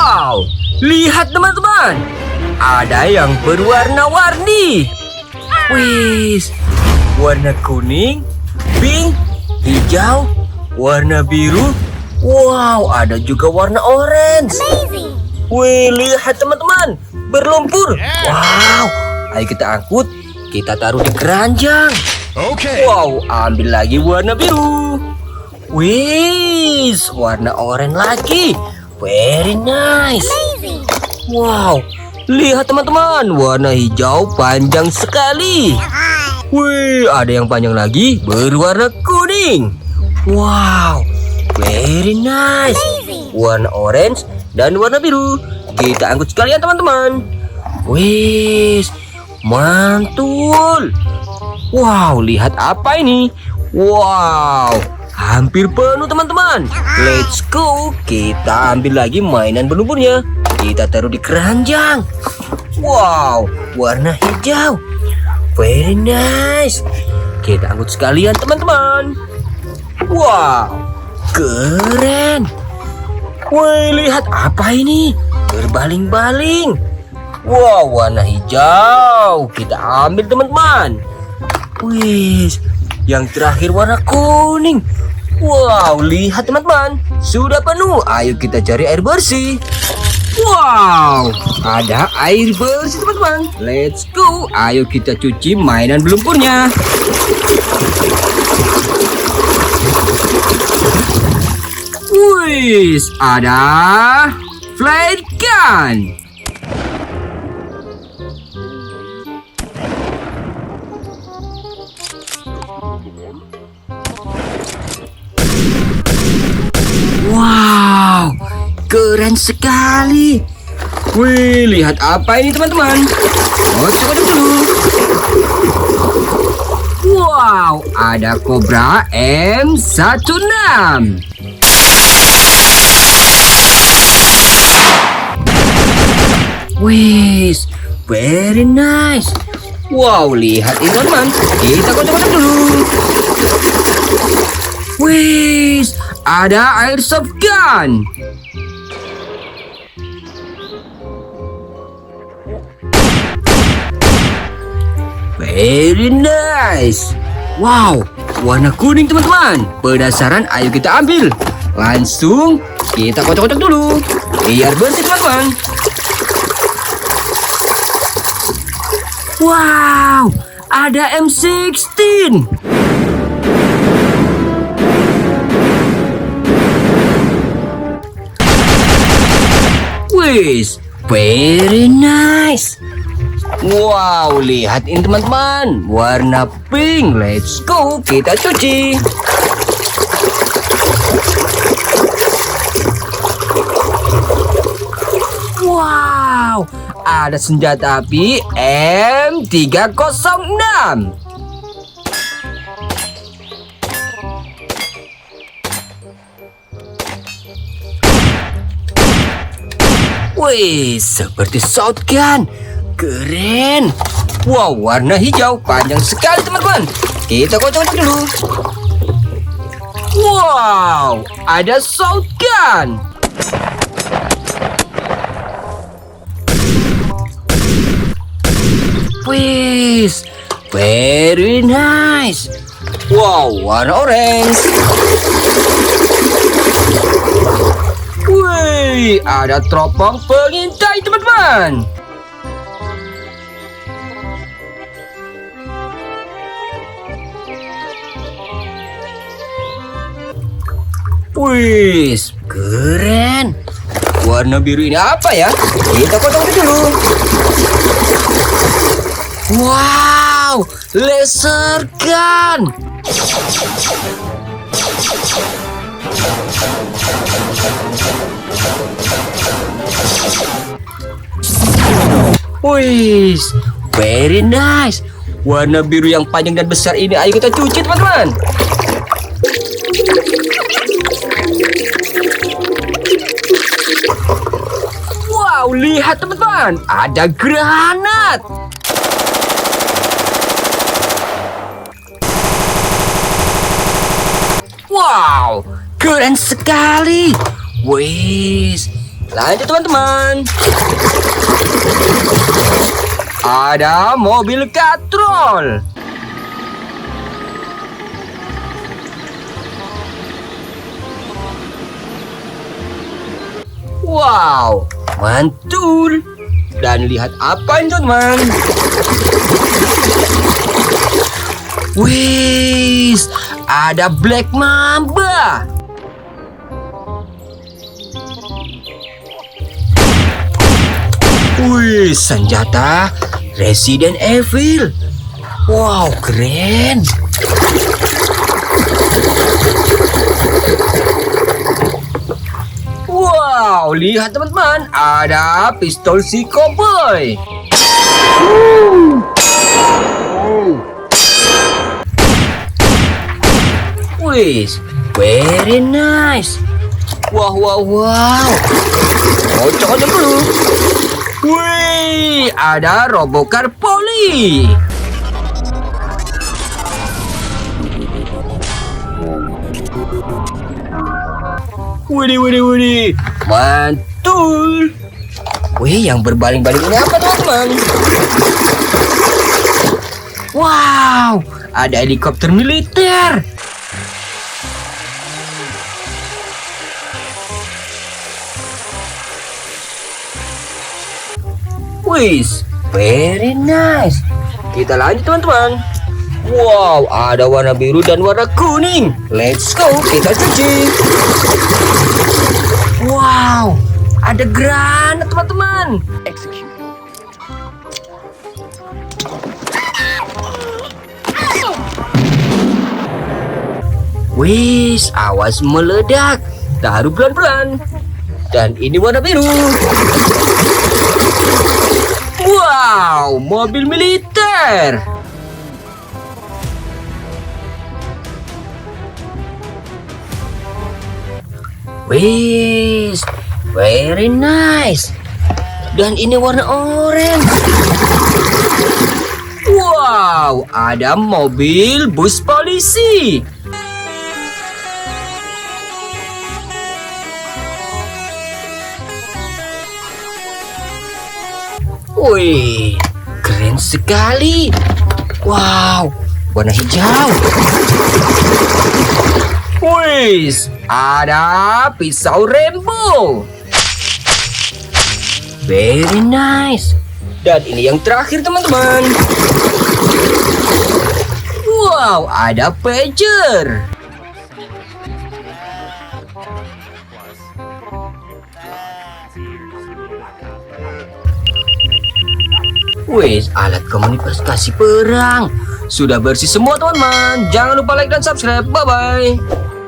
Wow, lihat teman-teman, ada yang berwarna-warni. Wih, warna kuning, pink, hijau, warna biru. Wow, ada juga warna orange. Wih, lihat teman-teman, berlumpur. Wow, ayo kita angkut, kita taruh di keranjang. Wow, ambil lagi warna biru. Wih, warna oranye lagi. Very nice. Wow, lihat teman-teman, warna hijau panjang sekali. Wih, ada yang panjang lagi berwarna kuning. Wow, very nice. Warna orange dan warna biru. Kita angkut sekalian teman-teman. Wih, mantul. Wow, lihat apa ini? Wow, hampir penuh teman-teman. Let's go. Kita ambil lagi mainan berlumpurnya. Kita taruh di keranjang. Wow, warna hijau. Very nice. Kita angkut sekalian teman-teman. Wow, keren. Wih, lihat apa ini? Berbaling-baling. Wow, warna hijau. Kita ambil teman-teman. Wih, yang terakhir warna kuning. Wow, lihat teman-teman, sudah penuh. Ayo kita cari air bersih. Wow, ada air bersih teman-teman. Let's go. Ayo kita cuci mainan berlumpurnya. Wih, ada flare gun. Wow, keren sekali. Wih, lihat apa ini teman-teman? Coba dulu. Wow, ada Cobra M16. Wih, very nice. Wow, lihat ini teman-teman. Kita kocok-kocok dulu. Wih, ada airsoft gun. Very nice. Wow, warna kuning teman-teman. Penasaran? Ayo kita ambil. Langsung kita kocok-kocok dulu. Biar bersih teman-teman. Wow, ada M16. Wih, very nice. Wow, lihat ini teman-teman, warna pink. Let's go, kita cuci. Wow, ada senjata api M306. Wih, seperti shotgun. Keren. Wow, warna hijau panjang sekali teman-teman. Kita kocok-kocok dulu. Wow, ada shotgun. Wih, very nice. Wow, warna orange. Wih, ada teropong pengintai teman-teman. Wih, keren. Warna biru ini apa ya? Kita potong dulu. Wow, laser gun. Wih, very nice. Warna biru yang panjang dan besar ini ayo kita cuci teman-teman. Wow, lihat teman-teman, ada granat. Wow, keren sekali. Wih, Lanjut teman-teman. Ada mobil katrol. Wow, mantul. Dan lihat apa ini teman-teman. Wih, ada Black Mamba. Wih, senjata Resident Evil. Wow, keren. Wow, lihat teman-teman, ada pistol si cowboy. Wih, very nice. Wow, wow, wow. Kocok dulu. Wih, ada Robocar Poli. Widih, mantul. Wih, yang berbaling-baling ini apa teman-teman? Wow, ada helikopter militer. Wih, very nice. Kita lanjut teman-teman. Wow, ada warna biru dan warna kuning. Let's go, kita cuci. Wow, ada granat teman-teman. Wih, awas meledak. Taruh pelan-pelan. Dan ini warna biru. Wow, mobil militer. Wih, very nice. Dan ini warna oranye. Wow, ada mobil bus polisi. Wih, keren sekali. Wow, warna hijau. Wih, ada pisau Rambo. Very nice. Dan ini yang terakhir teman-teman. Wow, ada pager. Wih, alat komunikasi perang. Sudah bersih semua teman-teman. Jangan lupa like dan subscribe. Bye-bye.